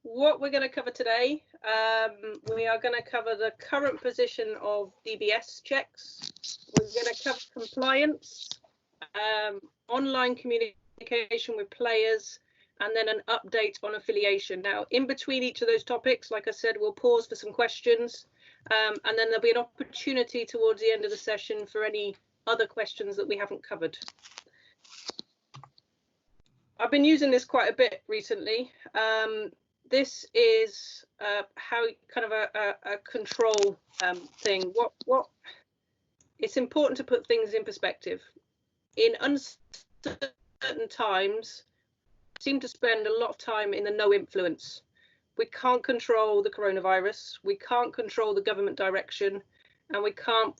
what we're going to cover today, we are going to cover the current position of DBS checks. We're going to cover compliance, online communication with players, and then an update on affiliation. Now, in between each of those topics, like I said, we'll pause for some questions, and then there'll be an opportunity towards the end of the session for any other questions that we haven't covered. I've been using this quite a bit recently. This is how kind of a control thing. What it's important to put things in perspective. In uncertain times, we seem to spend a lot of time in the no influence. We can't control the coronavirus, we can't control the government direction, and we can't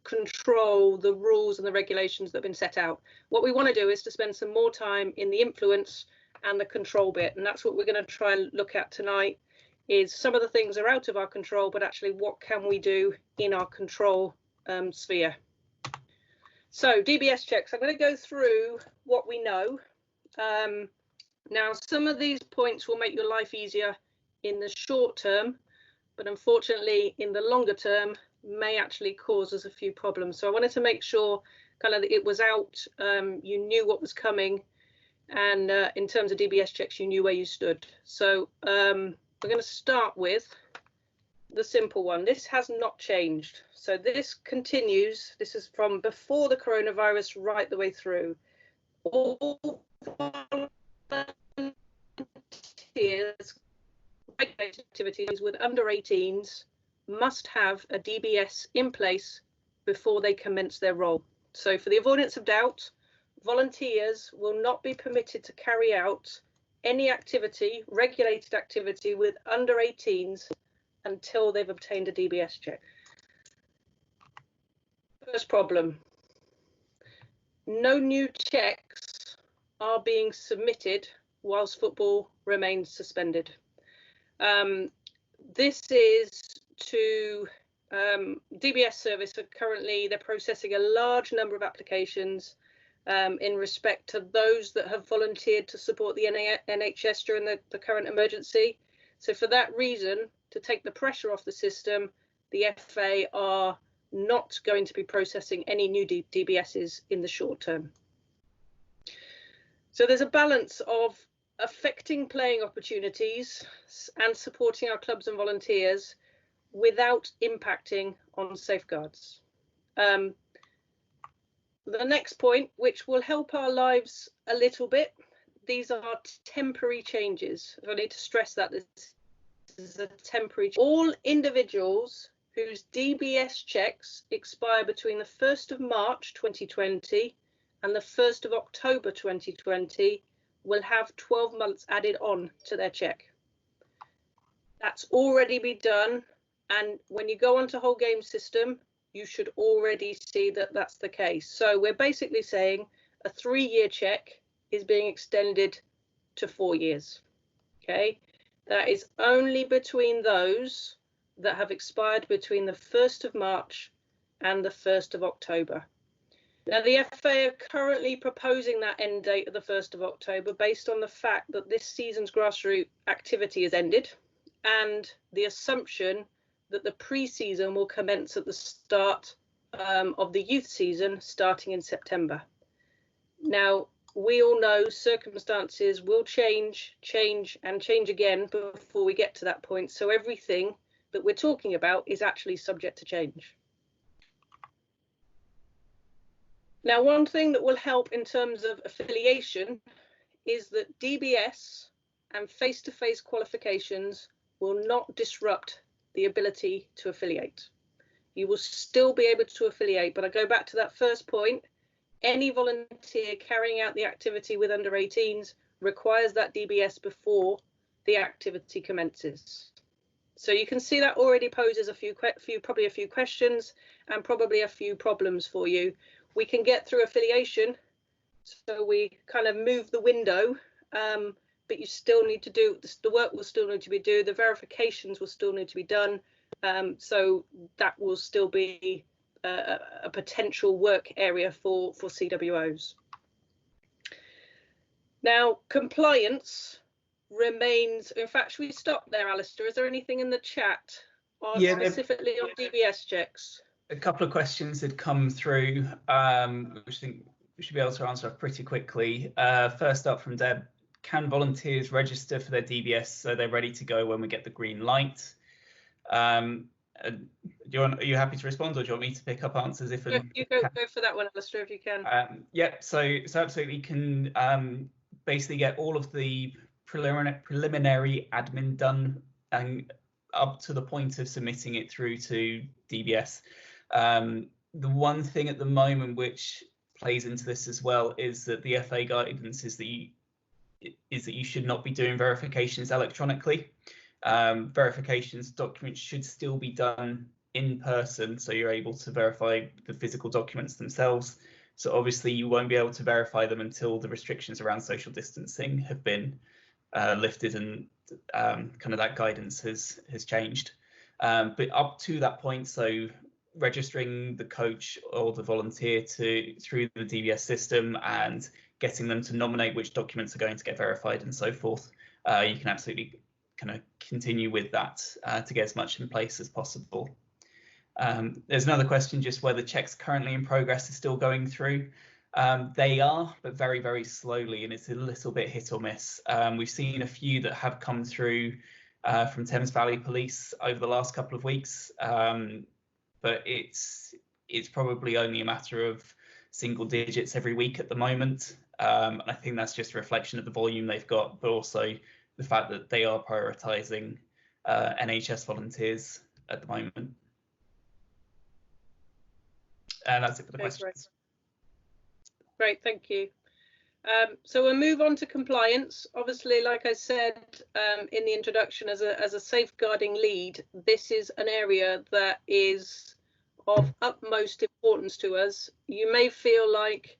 control the rules and the regulations that have been set out. What we want to do is to spend some more time in the influence and the control bit, and that's what we're going to try and look at tonight. Is some of the things are out of our control, but actually what can we do in our control sphere. So DBS checks, I'm going to go through what we know. Now some of these points will make your life easier in the short term, but unfortunately in the longer term may actually cause us a few problems. So I wanted to make sure kind of that it was out, you knew what was coming, and in terms of DBS checks, you knew where you stood. So we're going to start with the simple one. This has not changed. So this continues. This is from before the coronavirus right the way through. All volunteers, regulated activities with under 18s must have a DBS in place before they commence their role. So for the avoidance of doubt, volunteers will not be permitted to carry out any activity, regulated activity with under 18s until they've obtained a DBS check. First problem, no new checks are being submitted whilst football remains suspended. This is to DBS service. So currently they're processing a large number of applications in respect to those that have volunteered to support the NHS during the current emergency. So for that reason, to take the pressure off the system, the FA are not going to be processing any new DBSs in the short term. So there's a balance of affecting playing opportunities and supporting our clubs and volunteers without impacting on safeguards. The next point, which will help our lives a little bit, these are temporary changes. I need to stress that this is a temporary. All individuals whose DBS checks expire between the 1st of March 2020 and the 1st of October 2020 will have 12 months added on to their check. That's already been done, and when you go onto whole game system, you should already see that that's the case. So we're basically saying a 3-year check is being extended to 4 years. Okay, that is only between those that have expired between the 1st of March and the 1st of October. Now, the FA are currently proposing that end date of the 1st of October based on the fact that this season's grassroots activity has ended and the assumption that the pre-season will commence at the start of the youth season starting in September. Now, we all know circumstances will change again before we get to that point. So everything that we're talking about is actually subject to change. Now, one thing that will help in terms of affiliation is that DBS and face-to-face qualifications will not disrupt the ability to affiliate. You will still be able to affiliate, but I go back to that first point. Any volunteer carrying out the activity with under 18s requires that DBS before the activity commences. So you can see that already poses probably a few questions and probably a few problems for you. We can get through affiliation, so we kind of move the window, but you still need to do, the work will still need to be done, the verifications will still need to be done, so that will still be a potential work area for CWOs. Now, compliance remains. In fact, should we stop there, Alistair? Is there anything in the chat specifically on DBS checks? A couple of questions had come through, which I think we should be able to answer pretty quickly. First up from Deb, can volunteers register for their DBS so they're ready to go when we get the green light? Are you happy to respond, or do you want me to pick up answers? If you go for that one, Alistair, if you can. Yeah, so absolutely can basically get all of the preliminary admin done and up to the point of submitting it through to DBS. The one thing at the moment which plays into this as well is that the FA guidance is that you should not be doing verifications electronically. Verifications documents should still be done in person, so you're able to verify the physical documents themselves. So obviously you won't be able to verify them until the restrictions around social distancing have been lifted and kind of that guidance has changed. But up to that point, so registering the coach or the volunteer through the DBS system and getting them to nominate which documents are going to get verified and so forth, you can absolutely kind of continue with that to get as much in place as possible. There's another question, just whether checks currently in progress are still going through. They are, but very, very slowly, and it's a little bit hit or miss. We've seen a few that have come through from Thames Valley Police over the last couple of weeks, but it's probably only a matter of single digits every week at the moment. And I think that's just a reflection of the volume they've got, but also the fact that they are prioritising NHS volunteers at the moment. And that's it for the questions. Great, thank you. So we'll move on to compliance. Obviously, like I said in the introduction, as a safeguarding lead, this is an area that is of utmost importance to us. You may feel like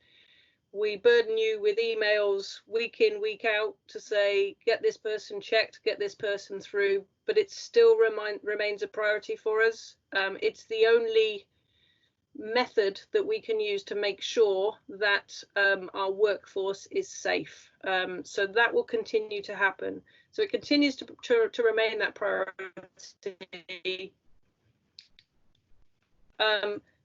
we burden you with emails week in, week out to say, get this person checked, get this person through, but it still remains a priority for us. It's the only method that we can use to make sure that our workforce is safe. So that will continue to happen. So it continues to remain that priority.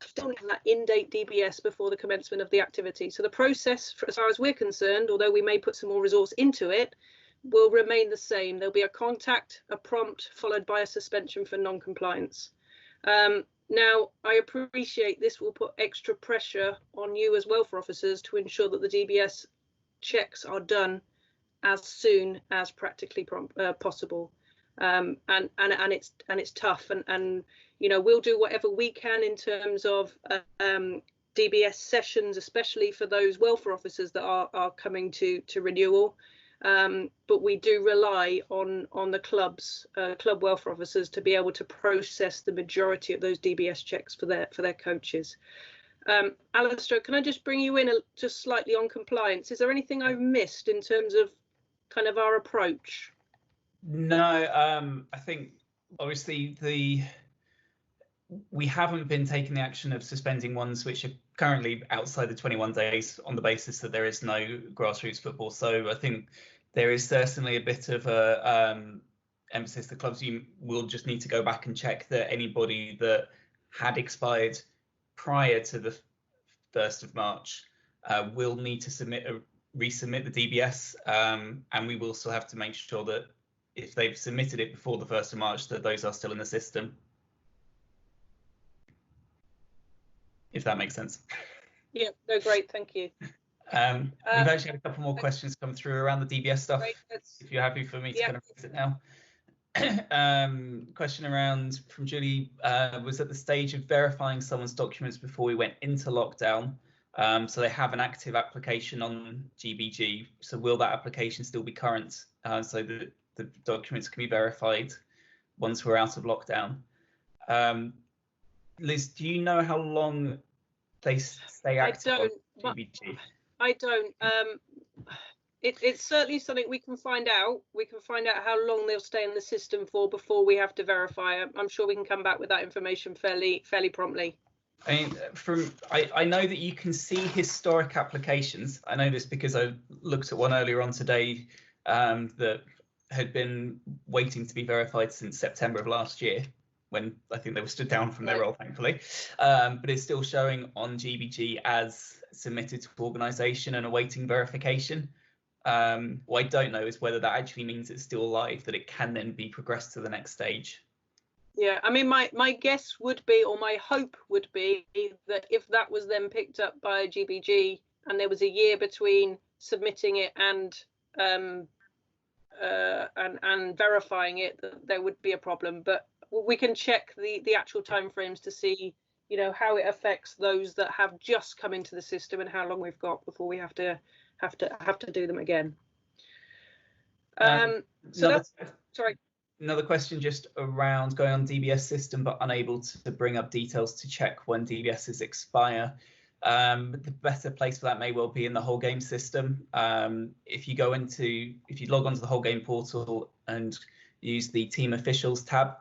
Still need that in-date DBS before the commencement of the activity. So the process, as far as we're concerned, although we may put some more resource into it, will remain the same. There'll be a contact, a prompt, followed by a suspension for non-compliance. Now, I appreciate this will put extra pressure on you as welfare officers to ensure that the DBS checks are done as soon as practically possible. And it's tough, and you know, we'll do whatever we can in terms of DBS sessions, especially for those welfare officers that are coming to renewal. But we do rely on the club welfare officers to be able to process the majority of those DBS checks for their coaches. Alistair, can I just bring you in just slightly on compliance? Is there anything I've missed in terms of kind of our approach? No, I think obviously we haven't been taking the action of suspending ones which are currently outside the 21 days on the basis that there is no grassroots football. So I think there is certainly a bit of a emphasis that clubs will just need to go back and check that anybody that had expired prior to the 1st of March will need to resubmit the DBS, and we will still have to make sure that if they've submitted it before the 1st of March, that those are still in the system. If that makes sense. Yeah, no, great, thank you. We've actually had a couple more questions come through around the DBS stuff. Great, if you're happy for me to kind of raise it now. Question around from Julie, was at the stage of verifying someone's documents before we went into lockdown. So they have an active application on GBG. So will that application still be current so that the documents can be verified once we're out of lockdown? Liz, do you know how long they stay active on GBG? I don't. It's certainly something we can find out. We can find out how long they'll stay in the system for before we have to verify. I'm sure we can come back with that information fairly promptly. I mean, I know that you can see historic applications. I know this because I looked at one earlier on today that had been waiting to be verified since September of last year, when I think they were stood down from their role, thankfully. But it's still showing on GBG as submitted to organisation and awaiting verification. What I don't know is whether that actually means it's still live, that it can then be progressed to the next stage. Yeah, I mean, my guess would be, or my hope would be, that if that was then picked up by GBG and there was a year between submitting it and verifying it, that there would be a problem. But we can check the actual timeframes to see, you know, how it affects those that have just come into the system and how long we've got before we have to do them again. Sorry. Another question just around going on DBS system but unable to bring up details to check when DBSs expire. The better place for that may well be in the whole game system. If you log onto the whole game portal and use the team officials tab,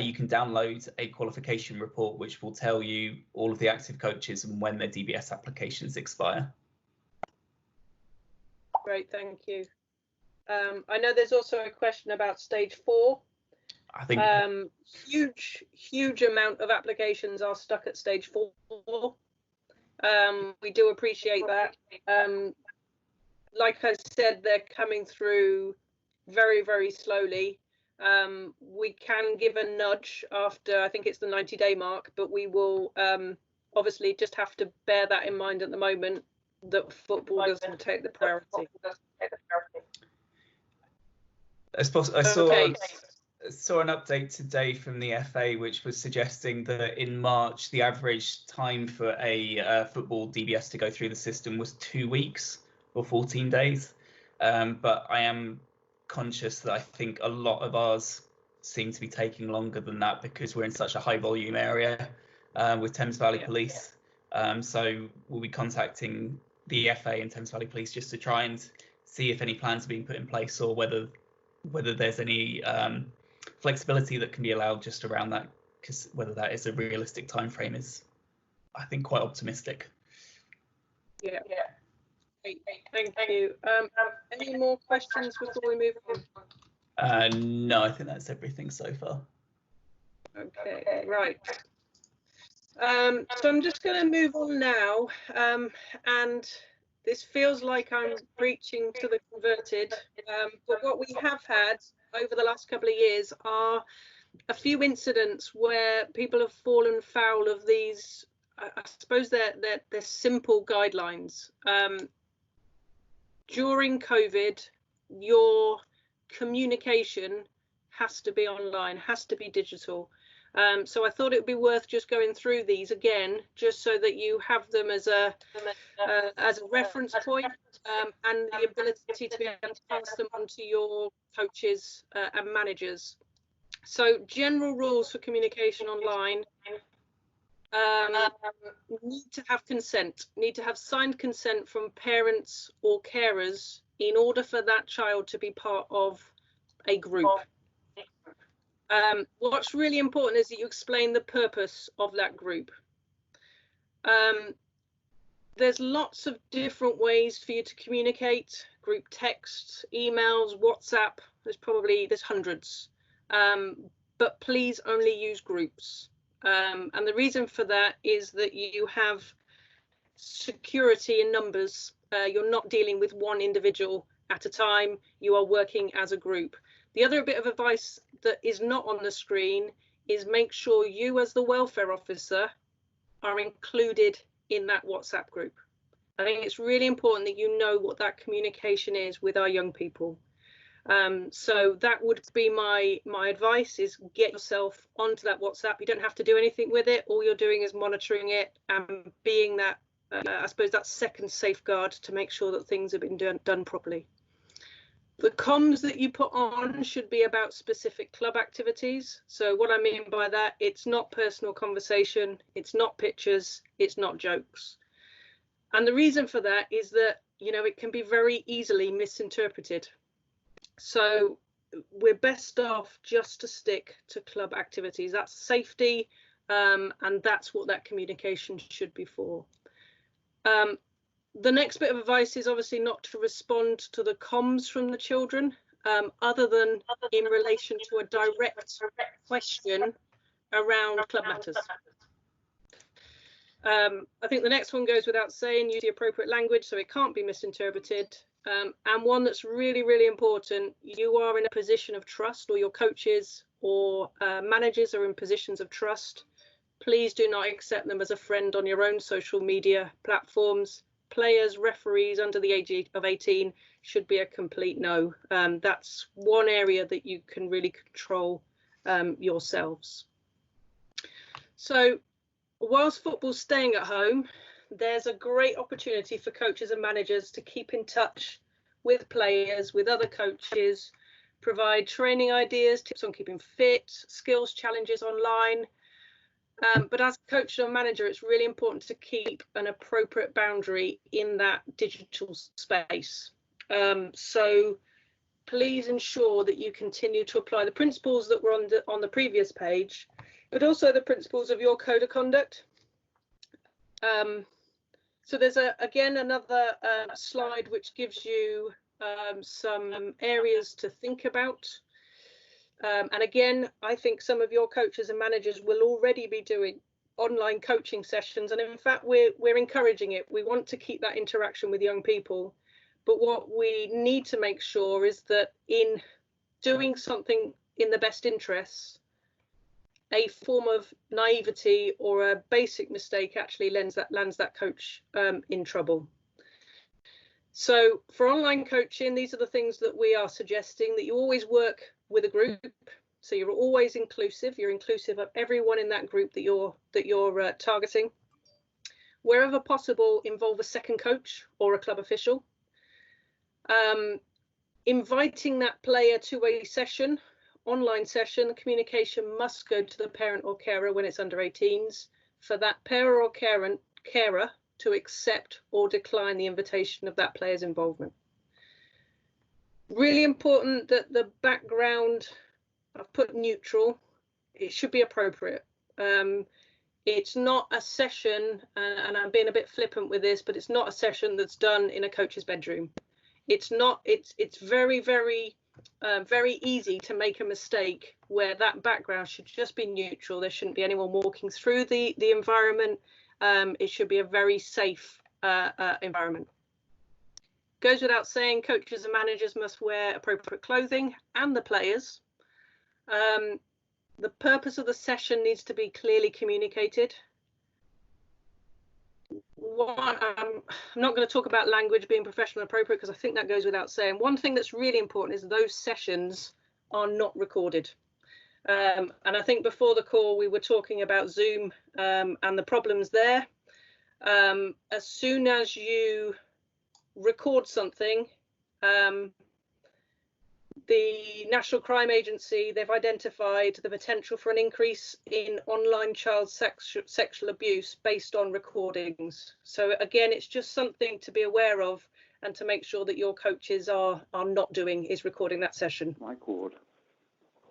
you can download a qualification report which will tell you all of the active coaches and when their DBS applications expire. Great, thank you. I know there's also a question about stage 4. I think huge amount of applications are stuck at stage 4. We do appreciate that. Like I said, they're coming through very, very slowly. We can give a nudge after, I think it's the 90-day mark, but we will obviously just have to bear that in mind at the moment, that football doesn't take the priority. I saw an update today from the FA which was suggesting that in March the average time for a football DBS to go through the system was 2 weeks or 14 days. But I am conscious that I think a lot of ours seem to be taking longer than that because we're in such a high volume area with Thames Valley Police. So we'll be contacting the FA and Thames Valley Police just to try and see if any plans are being put in place, or whether there's any flexibility that can be allowed just around that, because whether that is a realistic time frame is, I think, quite optimistic. Yeah. Thank you. Any more questions before we move on? No, I think that's everything so far. Okay, right. So I'm just going to move on now, and this feels like I'm preaching to the converted, but what we have had over the last couple of years are a few incidents where people have fallen foul of these, I suppose they're simple guidelines. During COVID, your communication has to be online, has to be digital. So I thought it would be worth just going through these again, just so that you have them as a reference point, and the ability to be able to pass them on to your coaches and managers. So general rules for communication online: need to have consent, need to have signed consent from parents or carers in order for that child to be part of a group. What's really important is that you explain the purpose of that group. There's lots of different ways for you to communicate: group texts, emails, WhatsApp. There's hundreds, but please only use groups. And the reason for that is that you have security in numbers. You're not dealing with one individual at a time. You are working as a group. The other bit of advice that is not on the screen is make sure you, as the welfare officer, are included in that WhatsApp group. I think it's really important that you know what that communication is with our young people. So that would be my advice, is get yourself onto that WhatsApp. You don't have to do anything with it. All you're doing is monitoring it and being that, I suppose, that second safeguard to make sure that things have been done properly. The comms that you put on should be about specific club activities. So what I mean by that, it's not personal conversation, it's not pictures, it's not jokes. And the reason for that is that, you know, it can be very easily misinterpreted. So we're best off just to stick to club activities. That's safety, and that's what that communication should be for. The next bit of advice is obviously not to respond to the comms from the children. other than in relation to a direct question around club matters. I think the next one goes without saying, use the appropriate language so it can't be misinterpreted. And one that's really, really important, you are in a position of trust, or your coaches or managers are in positions of trust. Please do not accept them as a friend on your own social media platforms. Players, referees under the age of 18 should be a complete no. That's one area that you can really control yourselves. So whilst football's staying at home, there's a great opportunity for coaches and managers to keep in touch with players, with other coaches, provide training ideas, tips on keeping fit, skills challenges online. But as a coach or manager, it's really important to keep an appropriate boundary in that digital space. So please ensure that you continue to apply the principles that were on the previous page, but also the principles of your code of conduct. So there's again another slide which gives you some areas to think about. And again, I think some of your coaches and managers will already be doing online coaching sessions, and in fact we're encouraging it. We want to keep that interaction with young people, but what we need to make sure is that in doing something in the best interests, a form of naivety or a basic mistake actually lands that coach in trouble. So for online coaching, these are the things that we are suggesting: that you always work with a group, so you're always inclusive. You're inclusive of everyone in that group that you're targeting. Wherever possible, involve a second coach or a club official. Inviting that player to a session, online session, communication must go to the parent or carer when it's under 18s, for that parent or carer to accept or decline the invitation of that player's involvement. Really important that the background, I've put neutral, it should be appropriate. It's not a session, and I'm being a bit flippant with this, but it's not a session that's done in a coach's bedroom. It's not, it's very, very easy to make a mistake where that background should just be neutral. There shouldn't be anyone walking through the environment. It should be a very safe environment. Goes without saying, coaches and managers must wear appropriate clothing, and the players. The purpose of the session needs to be clearly communicated. I'm not going to talk about language being professional and appropriate, because I think that goes without saying. One thing that's really important is those sessions are not recorded. And I think before the call we were talking about Zoom and the problems there. As soon as you record something, the National Crime Agency, they've identified the potential for an increase in online child sexual abuse based on recordings. So again, it's just something to be aware of and to make sure that your coaches are not doing, is recording that session. My cord.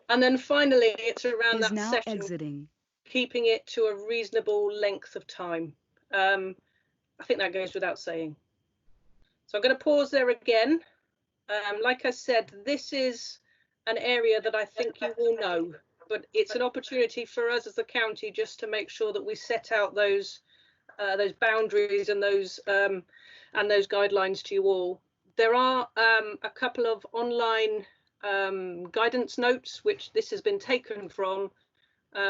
And then finally, it's around that session, exiting, keeping it to a reasonable length of time. I think that goes without saying. So I'm going to pause there again. Like I said, this is an area that I think you all know, but it's an opportunity for us as a county just to make sure that we set out those boundaries and those guidelines to you all. There are a couple of online guidance notes which this has been taken from,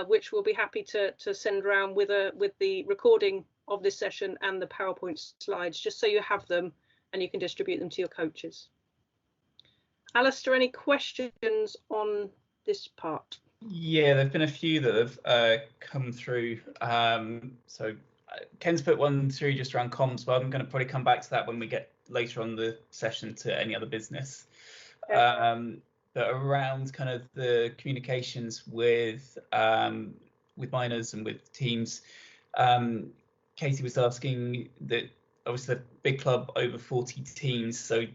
which we'll be happy to send around with the recording of this session and the PowerPoint slides, just so you have them and you can distribute them to your coaches. Alistair, any questions on this part? Yeah, there've been a few that have come through. So Ken's put one through just around comms, but I'm going to probably come back to that when we get later on the session to any other business. Okay. But around kind of the communications with minors and with teams, Katie was asking that obviously the big club over 40 teams, so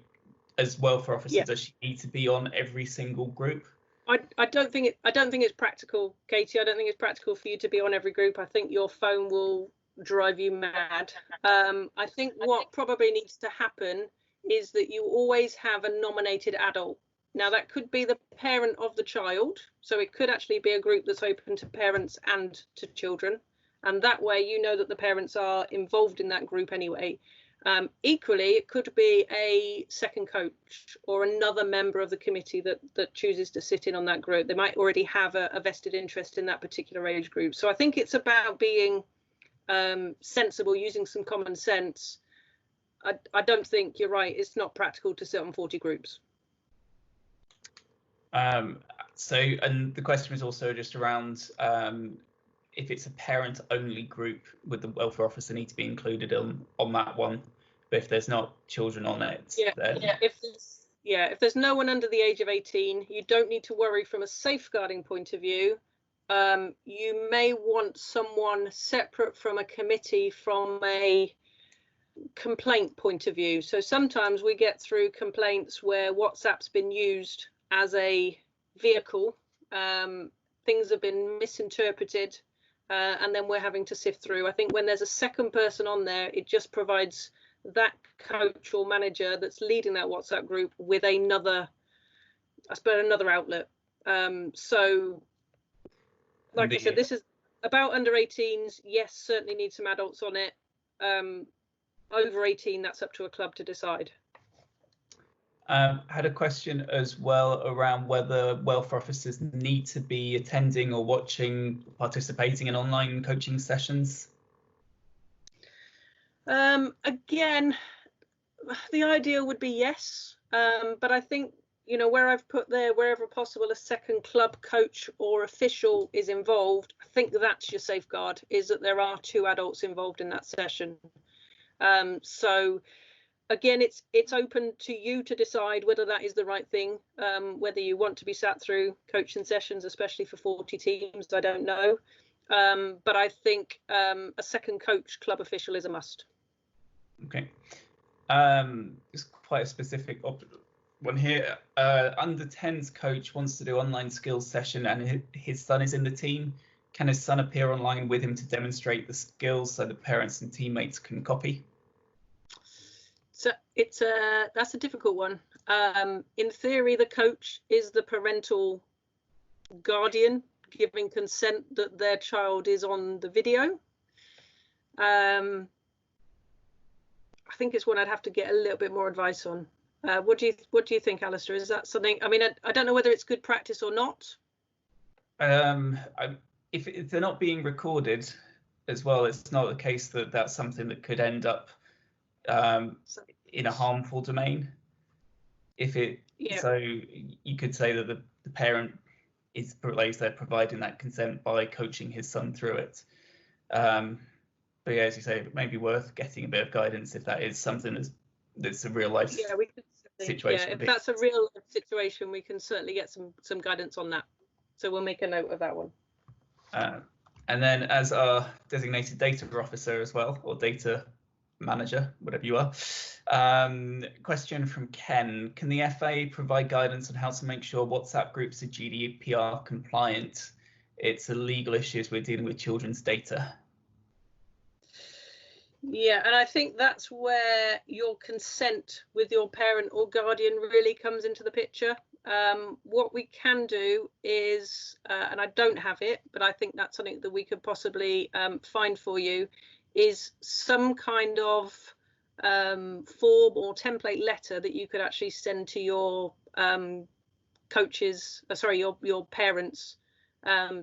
as welfare officer, does she need to be on every single group? I don't think it's practical, Katie. I don't think it's practical for you to be on every group. I think your phone will drive you mad. I think what probably needs to happen is that you always have a nominated adult Now, that could be the parent of the child, so it could actually be a group that's open to parents and to children, and that way you know that the parents are involved in that group anyway. Equally, it could be a second coach or another member of the committee that chooses to sit in on that group. They might already have a vested interest in that particular age group. So I think it's about being sensible, using some common sense. I don't think you're right. It's not practical to sit on 40 groups. So, and the question is also just around if it's a parent-only group, would the welfare officer need to be included on that one? But if there's not children on it, then... If there's no one under the age of 18, you don't need to worry from a safeguarding point of view. You may want someone separate from a committee from a complaint point of view. So sometimes we get through complaints where WhatsApp's been used as a vehicle. Things have been misinterpreted, and then we're having to sift through. I think when there's a second person on there, it just provides that coach or manager that's leading that WhatsApp group with another outlet. So like I said, this is about under 18s. Yes, certainly need some adults on it. Over 18, that's up to a club to decide. Had a question as well around whether welfare officers need to be attending or watching, participating in online coaching sessions. Again, the idea would be yes, but I think, you know, where I've put there, wherever possible, a second club coach or official is involved, I think that's your safeguard, is that there are 2 adults involved in that session. So again, it's open to you to decide whether that is the right thing, whether you want to be sat through coaching sessions, especially for 40 teams, I don't know. But I think a second coach club official is a must. Okay. It's quite a specific one here. Under 10's coach wants to do online skills session and his son is in the team. Can his son appear online with him to demonstrate the skills so the parents and teammates can copy? So that's a difficult one. In theory, the coach is the parental guardian, giving consent that their child is on the video. I think it's one I'd have to get a little bit more advice on. What do you think, Alistair? Is that something? I mean, I don't know whether it's good practice or not. If they're not being recorded as well, it's not the case that that's something that could end up in a harmful domain. So you could say that the parent is providing that consent by coaching his son through it. But yeah, as you say, it may be worth getting a bit of guidance if that is something that's a real life situation. Yeah, if that's a real life situation, we can certainly get some guidance on that. So we'll make a note of that one. And then as our designated data officer as well, or data manager, whatever you are, question from Ken. Can the FA provide guidance on how to make sure WhatsApp groups are GDPR compliant? It's a legal issue as we're dealing with children's data. Yeah, and I think that's where your consent with your parent or guardian really comes into the picture. What we can do is, and I don't have it, but I think that's something that we could possibly find for you, is some kind of form or template letter that you could actually send to your your parents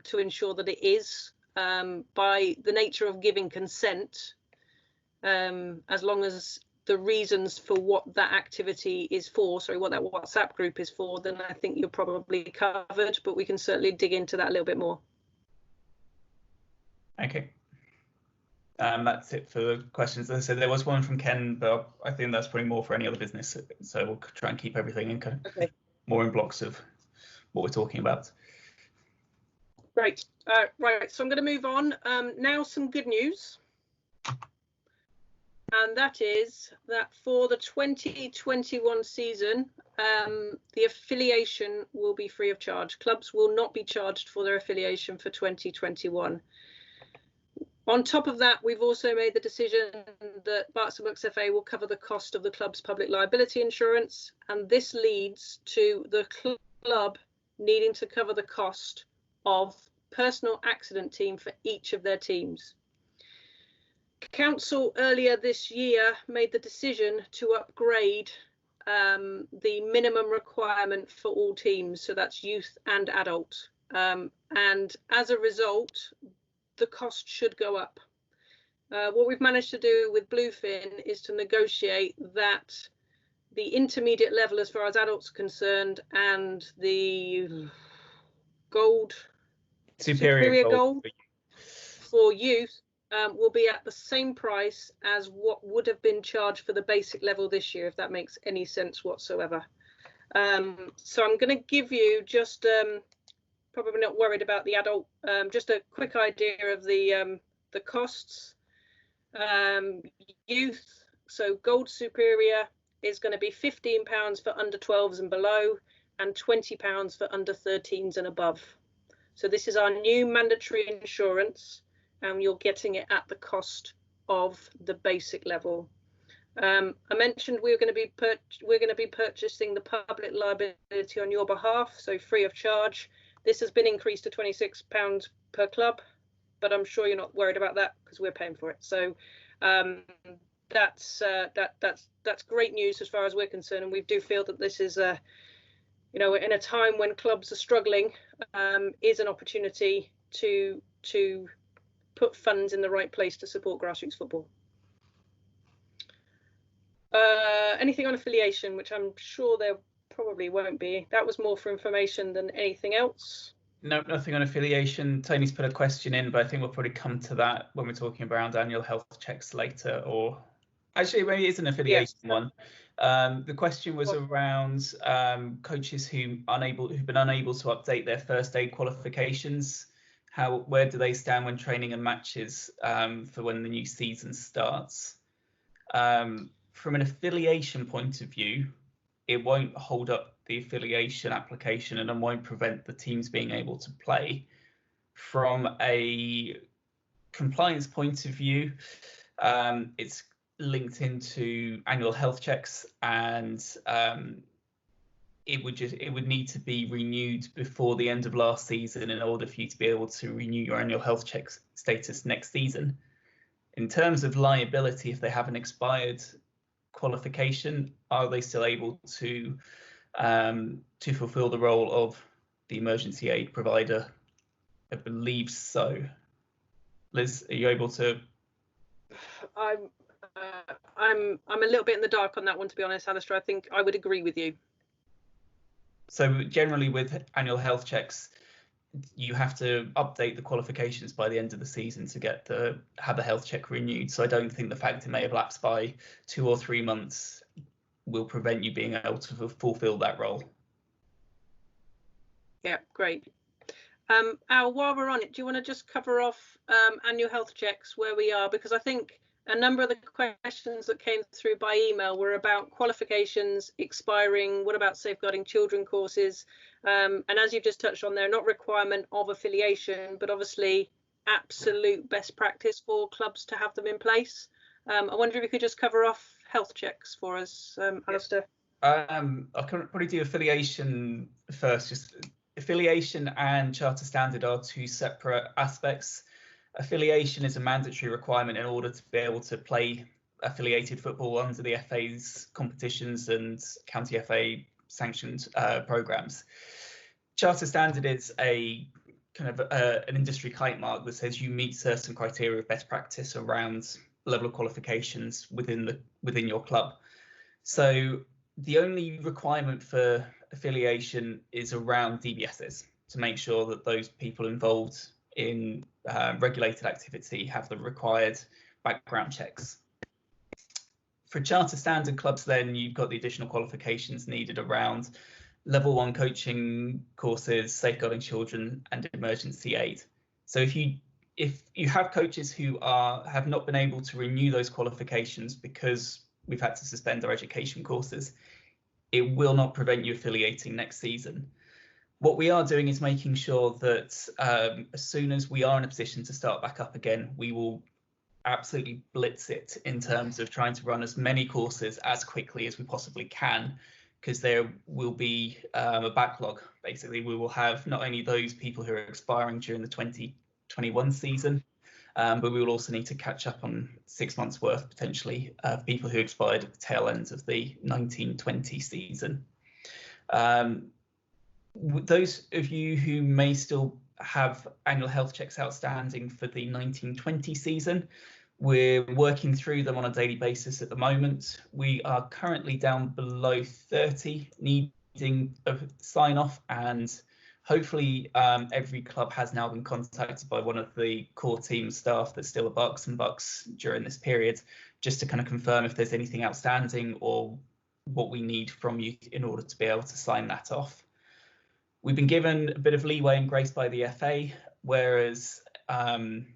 to ensure that it is, by the nature of giving consent, as long as the reasons for what that activity is for, what that WhatsApp group is for, then I think you're probably covered, but we can certainly dig into that a little bit more. Okay. That's it for the questions. As I said, there was one from Ken, but I think that's probably more for any other business. So we'll try and keep everything in kind of more in blocks of what we're talking about. Great. Right, so I'm going to move on. Now some good news. And that is that for the 2021 season, the affiliation will be free of charge. Clubs will not be charged for their affiliation for 2021. On top of that, we've also made the decision that Berks and Bucks FA will cover the cost of the club's public liability insurance, and this leads to the club needing to cover the cost of personal accident team for each of their teams. Council earlier this year made the decision to upgrade the minimum requirement for all teams, so that's youth and adult, and as a result the cost should go up. What we've managed to do with Bluefin is to negotiate that the intermediate level as far as adults are concerned and the gold superior gold for youth will be at the same price as what would have been charged for the basic level this year, if that makes any sense whatsoever. So I'm going to give you just probably not worried about the adult, just a quick idea of the costs. Youth, so gold superior is going to be £15 for under 12s and below, and £20 for under 13s and above. So this is our new mandatory insurance, and you're getting it at the cost of the basic level. I mentioned we're going to be purchasing the public liability on your behalf, so free of charge. This has been increased to £26 per club, but I'm sure you're not worried about that because we're paying for it. So that's great news as far as we're concerned, and we do feel that this is you know, in a time when clubs are struggling, is an opportunity to put funds in the right place to support grassroots football. Anything on affiliation, which I'm sure there probably won't be. That was more for information than anything else. No, nothing on affiliation. Tony's put a question in, but I think we'll probably come to that when we're talking around annual health checks later, or actually maybe it's an affiliation one. The question was around coaches who've been unable to update their first aid qualifications. Where do they stand when training and matches for when the new season starts? From an affiliation point of view, it won't hold up the affiliation application and it won't prevent the teams being able to play. From a compliance point of view, it's linked into annual health checks, and it would need to be renewed before the end of last season in order for you to be able to renew your annual health check status next season. In terms of liability, if they have an expired qualification, are they still able to fulfill the role of the emergency aid provider? I believe so. Liz, are you able to? I'm a little bit in the dark on that one, to be honest, Alistair. I think I would agree with you. So generally with annual health checks, you have to update the qualifications by the end of the season to have a health check renewed. So I don't think the fact it may have lapsed by 2 or 3 months will prevent you being able to fulfill that role. Yeah, great. Al, while we're on it, do you want to just cover off annual health checks, where we are? Because I think a number of the questions that came through by email were about qualifications expiring. What about safeguarding children courses? And as you've just touched on, they're not requirement of affiliation, but obviously absolute best practice for clubs to have them in place. I wonder if you could just cover off health checks for us, Alistair. I can probably do affiliation first. Just affiliation and charter standard are two separate aspects. Affiliation is a mandatory requirement in order to be able to play affiliated football under the FA's competitions and county FA sanctioned programs. Charter standard is a kind of an industry kite mark that says you meet certain criteria of best practice around level of qualifications within your club. So the only requirement for affiliation is around DBSs, to make sure that those people involved in regulated activity have the required background checks. For charter standard clubs, then you've got the additional qualifications needed around level 1 coaching courses, safeguarding children, and emergency aid. So if you have coaches who have not been able to renew those qualifications because we've had to suspend our education courses, it will not prevent you affiliating next season. What we are doing is making sure that as soon as we are in a position to start back up again, we will absolutely blitz it in terms of trying to run as many courses as quickly as we possibly can, because there will be a backlog. Basically, we will have not only those people who are expiring during the 2021 season, but we will also need to catch up on 6 months worth potentially of people who expired at the tail ends of the 1920 season. Those of you who may still have annual health checks outstanding for the 1920 season, we're working through them on a daily basis at the moment. We are currently down below 30 needing a sign off, and hopefully every club has now been contacted by one of the core team staff that's still at Bucks and Bucks during this period, just to kind of confirm if there's anything outstanding or what we need from you in order to be able to sign that off. We've been given a bit of leeway and grace by the FA, whereas in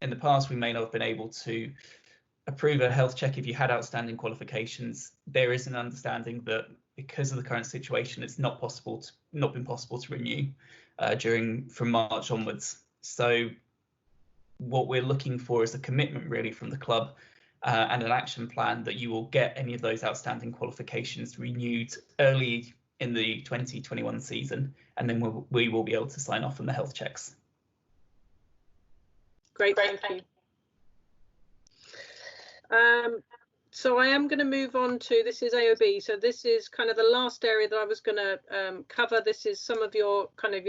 the past we may not have been able to approve a health check if you had outstanding qualifications. There is an understanding that because of the current situation, it's not been possible to renew from March onwards. So what we're looking for is a commitment really from the club and an action plan that you will get any of those outstanding qualifications renewed early in the 2021 season, and then we will be able to sign off on the health checks. Great, thank you. So I am going to move on to, this is AOB. So this is kind of the last area that I was going to cover. This is some of your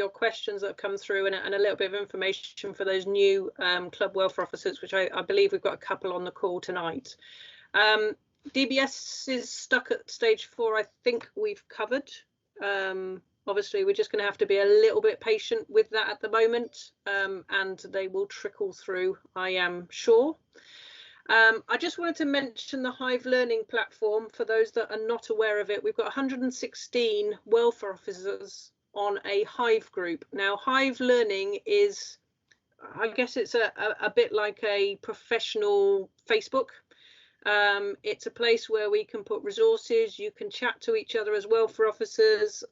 questions that have come through, and a little bit of information for those new club welfare officers, which I believe we've got a couple on the call tonight. DBS is stuck at stage 4. I think we've covered. Obviously, we're just going to have to be a little bit patient with that at the moment, and they will trickle through, I am sure. I just wanted to mention the Hive Learning platform. For those that are not aware of it, we've got 116 welfare officers on a Hive group. Now, Hive Learning is, I guess it's a bit like a professional Facebook. It's a place where we can put resources, you can chat to each other as welfare officers,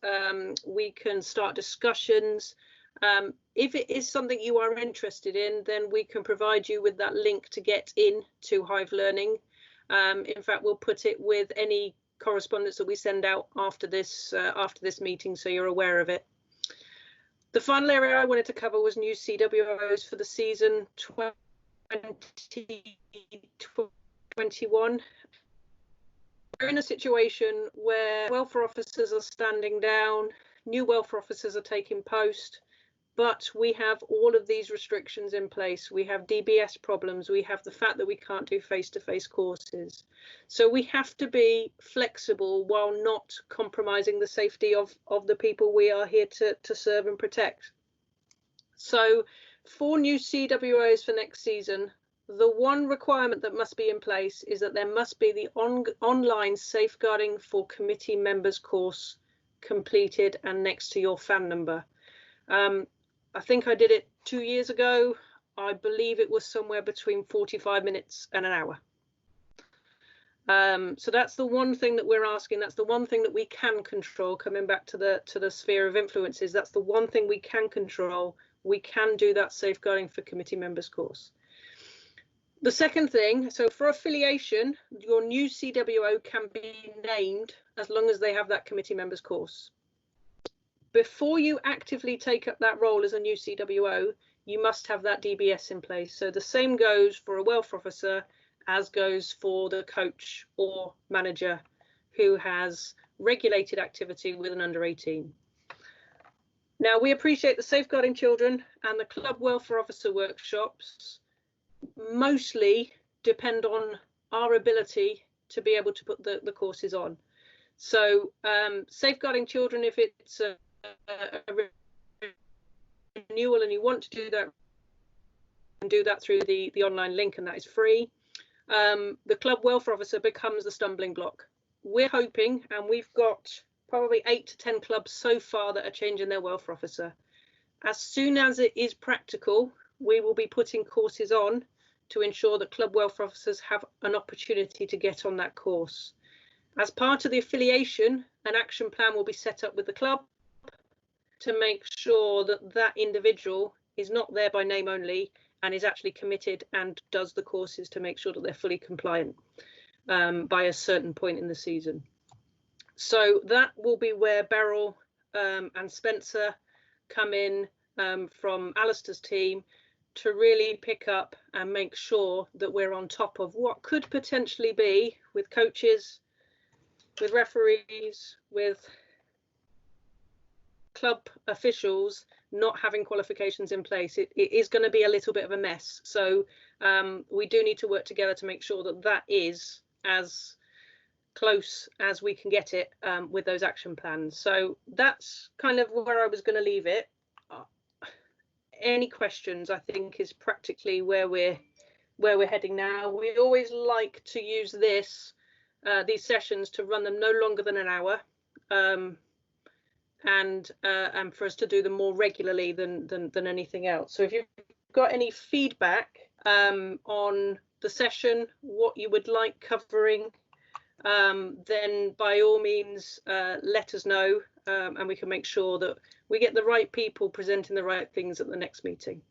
we can start discussions. If it is something you are interested in, then we can provide you with that link to get in to Hive Learning. In fact, we'll put it with any correspondence that we send out after this meeting, so you're aware of it. The final area I wanted to cover was new CWOs for the season 2021. We're in a situation where welfare officers are standing down, new welfare officers are taking post, but we have all of these restrictions in place. We have DBS problems. We have the fact that we can't do face-to-face courses. So we have to be flexible while not compromising the safety of the people we are here to serve and protect. So for new CWOs for next season, the one requirement that must be in place is that there must be the online safeguarding for committee members course completed and next to your FAN number. I think I did it 2 years ago. I believe it was somewhere between 45 minutes and an hour. So that's the one thing that we're asking. That's the one thing that we can control. Coming back to the sphere of influences, that's the one thing we can control. We can do that safeguarding for committee members course. The second thing, so for affiliation, your new CWO can be named as long as they have that committee members course. Before you actively take up that role as a new CWO, you must have that DBS in place. So the same goes for a welfare officer as goes for the coach or manager who has regulated activity with an under 18. Now, we appreciate the Safeguarding Children and the Club Welfare Officer workshops mostly depend on our ability to be able to put the courses on. So Safeguarding Children, if it's a renewal and you want to do that, and do that through the online link, and that is free. The Club Welfare Officer becomes the stumbling block. We're hoping, and we've got probably 8 to 10 clubs so far that are changing their welfare officer. As soon as it is practical, we will be putting courses on to ensure that club welfare officers have an opportunity to get on that course. As part of the affiliation, an action plan will be set up with the club to make sure that that individual is not there by name only and is actually committed and does the courses to make sure that they're fully compliant by a certain point in the season. So that will be where Beryl and Spencer come in from Alistair's team to really pick up and make sure that we're on top of what could potentially be, with coaches, with referees, with club officials not having qualifications in place. It is going to be a little bit of a mess. So we do need to work together to make sure that that is as close as we can get it with those action plans. So that's kind of where I was going to leave it. Any questions, I think, is practically where we're heading now. We always like to use these sessions to run them no longer than an hour, and for us to do them more regularly than anything else. So if you've got any feedback on the session, what you would like covering, then by all means let us know, and we can make sure that we get the right people presenting the right things at the next meeting.